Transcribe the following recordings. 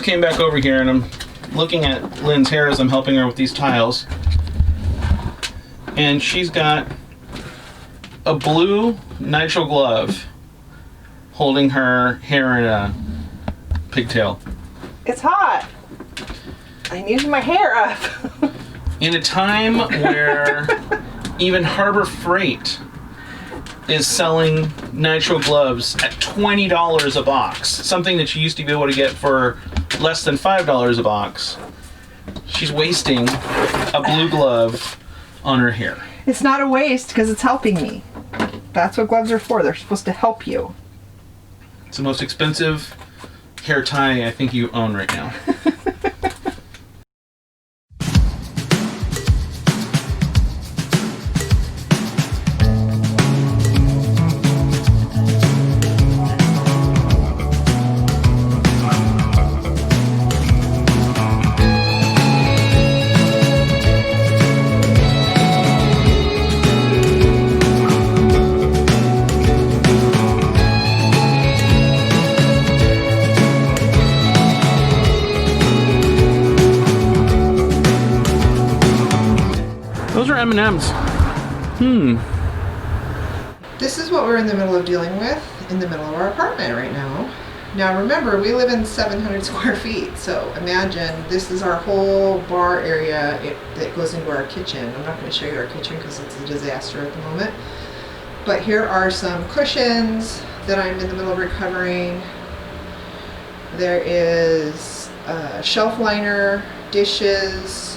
Came back over here and I'm looking at Lynn's hair as I'm helping her with these tiles. And she's got a blue nitrile glove holding her hair in a pigtail. It's hot. I need my hair up. In a time where even Harbor Freight is selling nitrile gloves at $20 a box, something that you used to be able to get for less than $5 a box, she's wasting a blue glove on her hair. It's not a waste because it's helping me. That's what gloves are for. They're supposed to help you. It's the most expensive hair tie I think you own right now. Those are M&Ms. This is what we're in the middle of dealing with in the middle of our apartment right now. Now remember, we live in 700 square feet, so imagine this is our whole bar area that goes into our kitchen. I'm not going to show you our kitchen because it's a disaster at the moment. But here are some cushions that I'm in the middle of recovering. There is a shelf liner, dishes,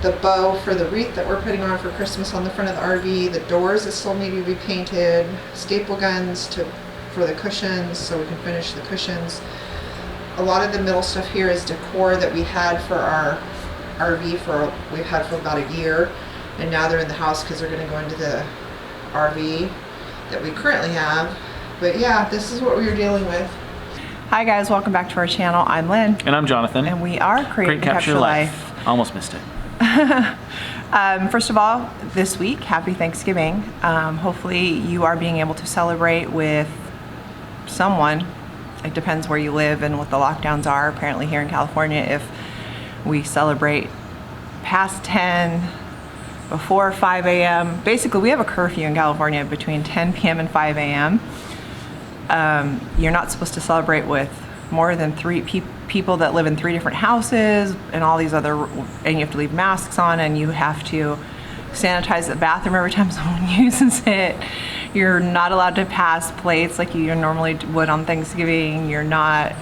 the bow for the wreath that we're putting on for Christmas on the front of the RV, the doors that still need to be painted, staple guns for the cushions so we can finish the cushions. A lot of the middle stuff here is decor that we had for our RV we've had for about a year, and now they're in the house because they're going to go into the RV that we currently have. But yeah, this is what we were dealing with. Hi guys, welcome back to our channel. I'm Lynn. And I'm Jonathan. And we are Create and Capture Life. Almost missed it. First of all, this week, happy Thanksgiving. Hopefully you are being able to celebrate with someone. It depends where you live and what the lockdowns are. Apparently here in California, if we celebrate past 10, before 5 a.m. Basically, we have a curfew in California between 10 p.m. and 5 a.m. You're not supposed to celebrate with more than 3 people that live in 3 different houses and all these other, and you have to leave masks on, and you have to sanitize the bathroom every time someone uses it. You're not allowed to pass plates like you normally would on Thanksgiving. You're not.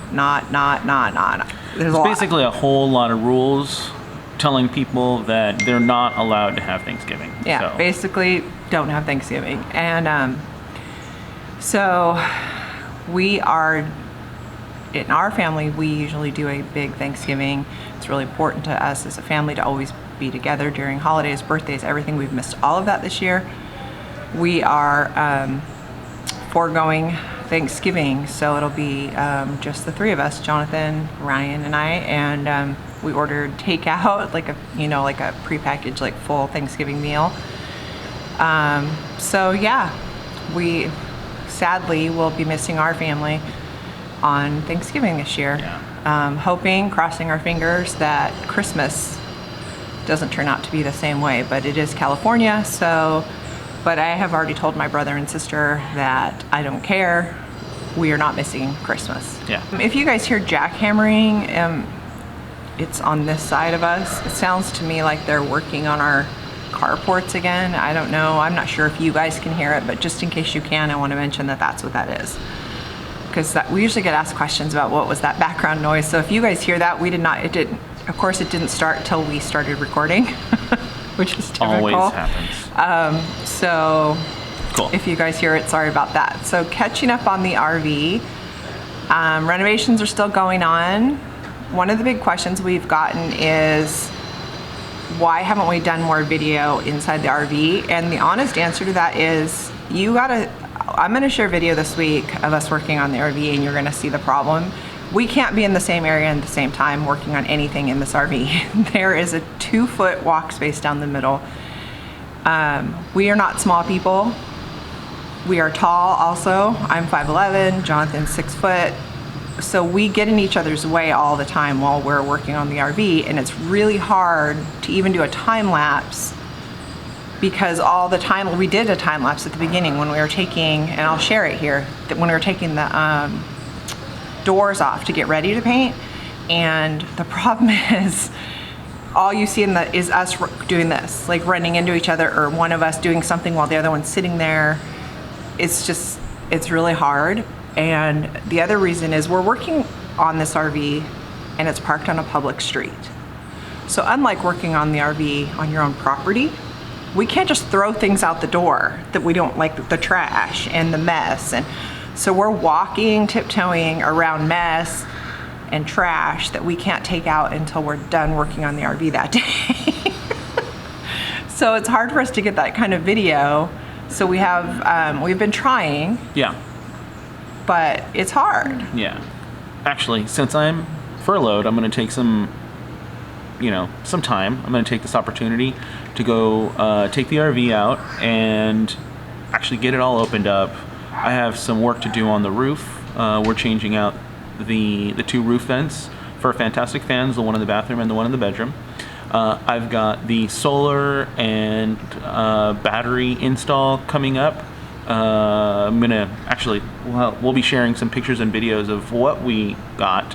There's basically a whole lot of rules telling people that they're not allowed to have Thanksgiving. Yeah, so basically don't have Thanksgiving. And so we are, in our family, we usually do a big Thanksgiving. It's really important to us as a family to always be together during holidays, birthdays, everything. We've missed all of that this year. We are foregoing Thanksgiving, so it'll be just the 3 of us, Jonathan, Ryan, and I, and we ordered takeout, like a prepackaged, like full Thanksgiving meal. So yeah, we sadly will be missing our family on Thanksgiving this year. Yeah. Hoping, crossing our fingers, that Christmas doesn't turn out to be the same way, but it is California, so, but I have already told my brother and sister that I don't care. We are not missing Christmas. Yeah. If you guys hear jackhammering, it's on this side of us. It sounds to me like they're working on our carports again. I don't know. I'm not sure if you guys can hear it, but just in case you can, I want to mention that that's what that is. Because we usually get asked questions about what was that background noise. So if you guys hear that, we did not, of course it didn't start until we started recording, which is typical. Always happens. So cool. If you guys hear it, sorry about that. So catching up on the RV, renovations are still going on. One of the big questions we've gotten is, why haven't we done more video inside the RV? And the honest answer to that is, I'm gonna share a video this week of us working on the RV, and you're gonna see the problem. We can't be in the same area at the same time working on anything in this RV. There is a 2-foot walk space down the middle. We are not small people. We are tall also. I'm 5'11", Jonathan's 6 foot. So we get in each other's way all the time while we're working on the RV, and it's really hard to even do a time lapse because all the time, we did a time lapse at the beginning when we were taking, and I'll share it here, that when we were taking the doors off to get ready to paint, and the problem is all you see is us doing this, like running into each other, or one of us doing something while the other one's sitting there. It's really hard. And the other reason is we're working on this RV and it's parked on a public street. So unlike working on the RV on your own property, we can't just throw things out the door that we don't like, the trash and the mess. And so we're walking, tiptoeing around mess and trash that we can't take out until we're done working on the RV that day. So it's hard for us to get that kind of video. So we've been trying. Yeah. But it's hard. Yeah. Actually, since I'm furloughed, I'm going to take some time. I'm going to take this opportunity to go take the RV out and actually get it all opened up. I have some work to do on the roof. We're changing out the two roof vents for fantastic fans, the one in the bathroom and the one in the bedroom. I've got the solar and battery install coming up. I'm gonna we'll be sharing some pictures and videos of what we got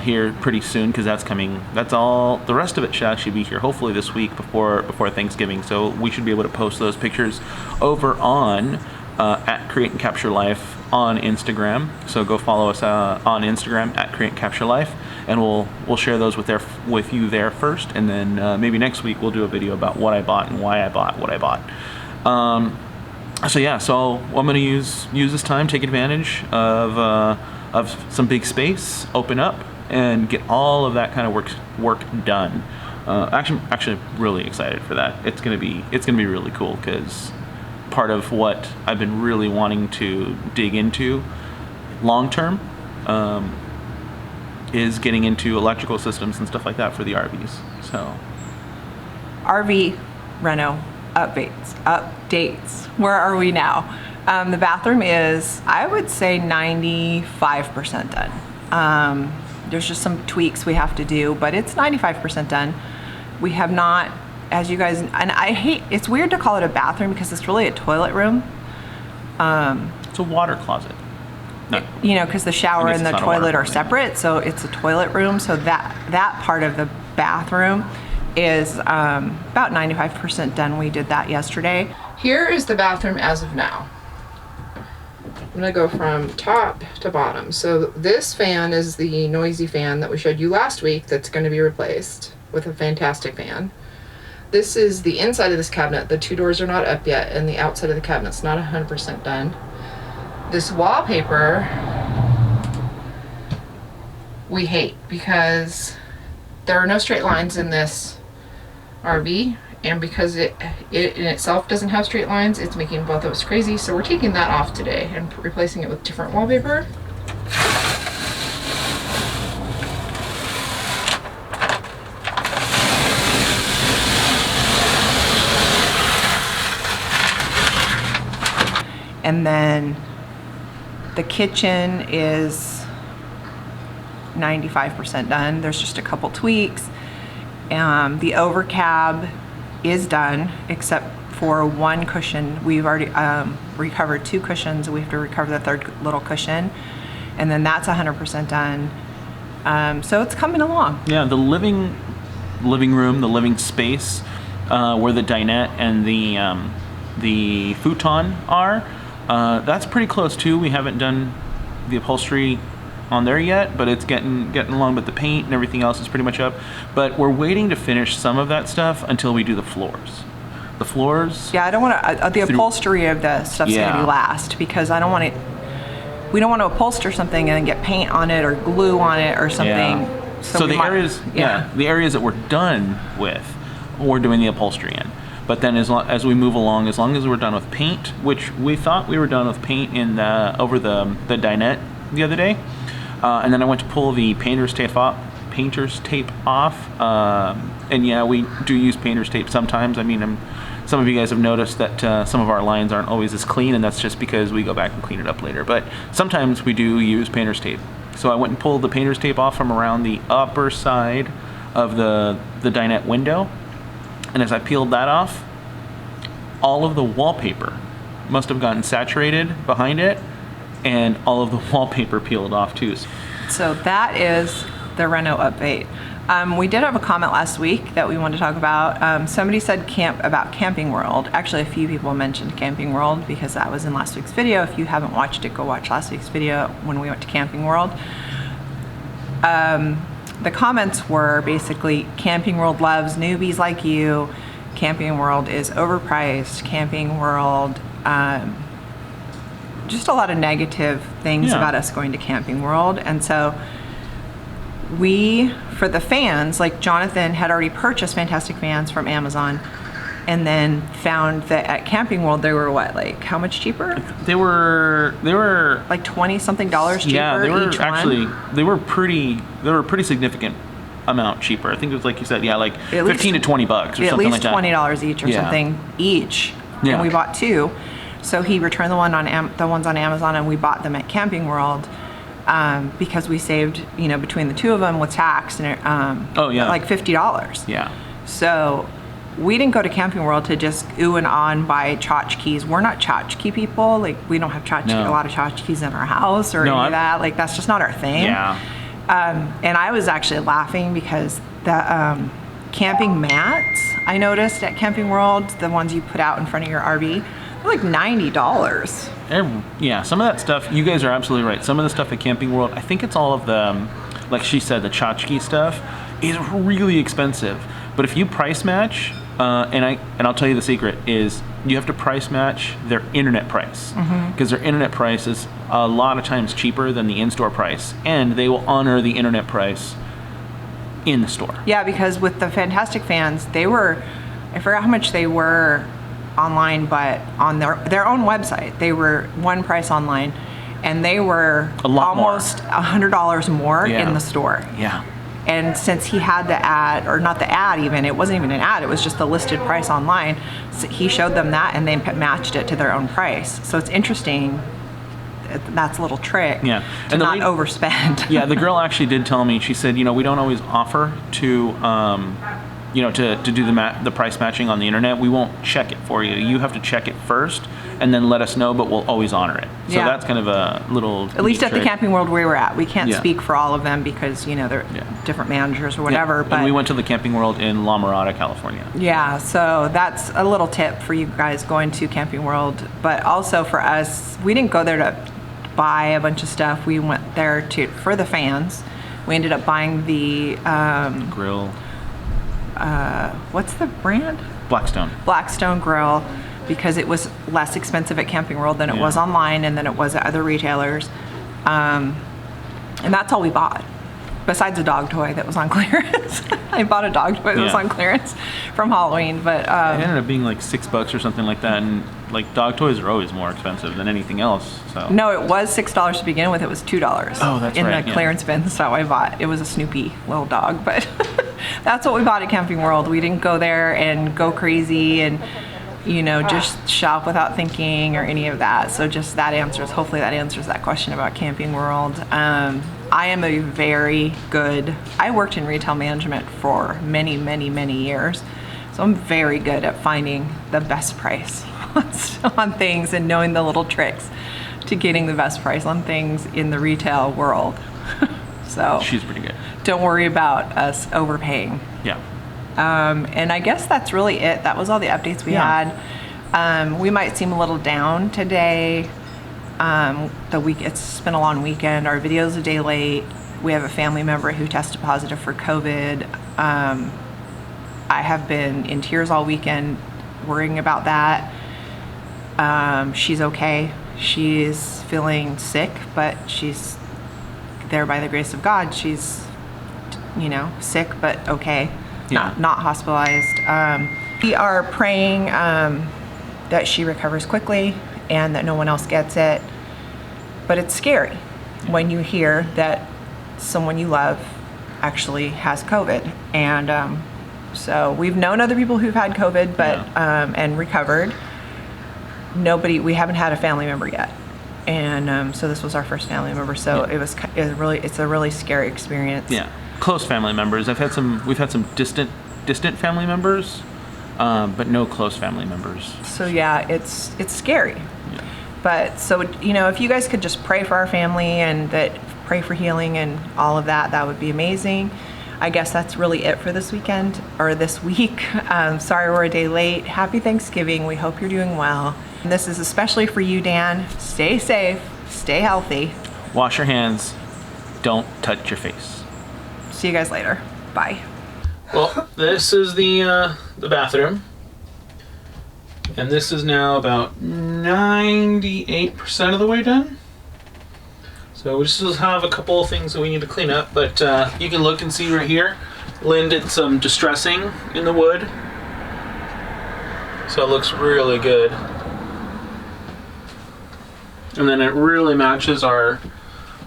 here pretty soon, because that's coming. That's all. The rest of it should actually be here hopefully this week before Thanksgiving. So we should be able to post those pictures over on at Create and Capture Life on Instagram. So go follow us on Instagram at Create and Capture Life, and we'll share those with you there first, and then maybe next week we'll do a video about what I bought and why I bought what I bought. So I'm going to use this time, take advantage of some big space, open up, and get all of that kind of work done. Actually, really excited for that. It's gonna be really cool, because part of what I've been really wanting to dig into long term is getting into electrical systems and stuff like that for the RVs. So RV reno updates. Where are we now? The bathroom is, I would say, 95% done. There's just some tweaks we have to do, but it's 95% done. We have not, as you guys, and it's weird to call it a bathroom because it's really a toilet room. it's a water closet. No. You know, because the shower and the toilet are separate, so it's a toilet room. So that part of the bathroom is about 95% done. We did that yesterday. Here is the bathroom as of now. I'm gonna go from top to bottom. So this fan is the noisy fan that we showed you last week that's gonna be replaced with a fantastic fan. This is the inside of this cabinet. The two doors are not up yet, and the outside of the cabinet's not 100% done. This wallpaper we hate because there are no straight lines in this RV, and because it in itself doesn't have straight lines, it's making both of us crazy. So we're taking that off today and replacing it with different wallpaper. And then the kitchen is 95% done. There's just a couple tweaks. The overcab is done except for one cushion. We've already recovered two cushions. We have to recover the third little cushion, and then that's 100% done. So it's coming along. Yeah, the living room, the living space, where the dinette and the futon are, that's pretty close too. We haven't done the upholstery on there yet, but it's getting along. But the paint and everything else is pretty much up. But we're waiting to finish some of that stuff until we do the floors. The floors. Yeah, I don't want to. The upholstery of the stuff's gonna be last, because I don't want it. We don't want to upholster something and then get paint on it or glue on it or something. Yeah. So the areas, the areas that we're done with, we're doing the upholstery in. But then as we move along, as long as we're done with paint, which we thought we were done with paint in over the dinette the other day, and then I went to pull the painter's tape off. And yeah, we do use painter's tape sometimes. I mean, some of you guys have noticed that some of our lines aren't always as clean, and that's just because we go back and clean it up later. But sometimes we do use painter's tape. So I went and pulled the painter's tape off from around the upper side of the dinette window. And as I peeled that off, all of the wallpaper must have gotten saturated behind it, and all of the wallpaper peeled off too. So that is the reno update. We did have a comment last week that we wanted to talk about. Somebody said about Camping World. Actually, a few people mentioned Camping World because that was in last week's video. If you haven't watched it, go watch last week's video when we went to Camping World. The comments were basically, Camping World loves newbies like you. Camping World is overpriced. Camping World, just a lot of negative things about us going to Camping World. And so we, for the fans, like Jonathan had already purchased Fantastic Fans from Amazon and then found that at Camping World they were what, like how much cheaper? They were like 20 something dollars cheaper. Yeah, they were each actually one. they were a pretty significant amount cheaper. I think it was like you said, like At 15 to 20 bucks or at something least like that. $20 each or something each. Yeah. And we bought two. So he returned the ones on Amazon and we bought them at Camping World. Because we saved, between the two of them with tax and like $50. Yeah. So we didn't go to Camping World to just ooh and ah and buy tchotchkes. We're not tchotchke people. Like we don't have a lot of tchotchkes in our house or any of that. Like that's just not our thing. Yeah. And I was actually laughing because the camping mats I noticed at Camping World, the ones you put out in front of your RV, they're like $90. Yeah, some of that stuff, you guys are absolutely right. Some of the stuff at Camping World, I think it's all of the, like she said, the tchotchke stuff is really expensive. But if you price match, and I'll tell you the secret is you have to price match their internet price, because their internet price is a lot of times cheaper than the in-store price, and they will honor the internet price in the store. Yeah, because with the Fantastic Fans, I forgot how much they were online, but on their own website they were one price online, and they were almost $100 more in the store. Yeah. And since he had the ad, or not the ad even, it wasn't even an ad, it was just the listed price online, so he showed them that and they matched it to their own price. So it's interesting. That's a little trick to not overspend. Yeah, the girl actually did tell me, she said, we don't always offer to to do the price matching on the internet. We won't check it for you. You have to check it first and then let us know, but we'll always honor it. So that's kind of a little at least at trick. the Camping World we were at. We can't speak for all of them because, they're different managers or whatever. Yeah. But and we went to the Camping World in La Mirada, California. Yeah, so that's a little tip for you guys going to Camping World. But also for us, we didn't go there to buy a bunch of stuff. We went there for the fans. We ended up buying the grill. What's the brand? Blackstone Grill, because it was less expensive at Camping World than it was online and than it was at other retailers. And that's all we bought. Besides a dog toy that was on clearance. I bought a dog toy that was on clearance from Halloween, but it ended up being like $6 or something like that, and like dog toys are always more expensive than anything else. So no, it was $6 to begin with. It was $2. Oh, that's right. In the clearance bin, so I bought. It was a Snoopy little dog, but that's what we bought at Camping World. We didn't go there and go crazy and just shop without thinking or any of that. So just hopefully that answers that question about Camping World. I am I worked in retail management for many, many, many years. So I'm very good at finding the best price on things and knowing the little tricks to getting the best price on things in the retail world. So she's pretty good. Don't worry about us overpaying. Yeah. And I guess that's really it. That was all the updates we had. We might seem a little down today. It's been a long weekend. Our video's a day late. We have a family member who tested positive for COVID. I have been in tears all weekend worrying about that. She's okay. She's feeling sick, but she's there by the grace of God. She's, sick, but okay. Yeah. Not hospitalized. We are praying that she recovers quickly and that no one else gets it. But it's scary when you hear that someone you love actually has COVID. And so we've known other people who've had COVID, but and recovered. We haven't had a family member yet. and so this was our first family member. So it's a really scary experience. Yeah, close family members. We've had some distant family members, but no close family members. So yeah, it's scary. Yeah. But so, if you guys could just pray for our family and pray for healing and all of that, that would be amazing. I guess that's really it for this weekend or this week. Sorry we're a day late. Happy Thanksgiving. We hope you're doing well. And this is especially for you, Dan. Stay safe, stay healthy. Wash your hands. Don't touch your face. See you guys later. Bye. Well, this is the bathroom. And this is now about 98% of the way done. So we still have a couple of things that we need to clean up, but you can look and see right here. Lynn did some distressing in the wood. So it looks really good. And then it really matches our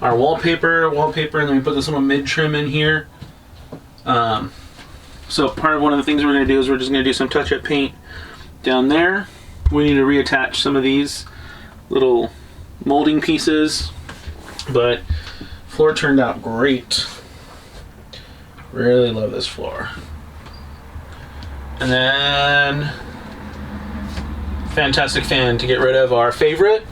wallpaper, and then we put this little mid trim in here. So one of the things we're going to do is we're just going to do some touch-up paint down there. We need to reattach some of these little molding pieces, but floor turned out great. Really love this floor. And then fantastic fan to get rid of our favorite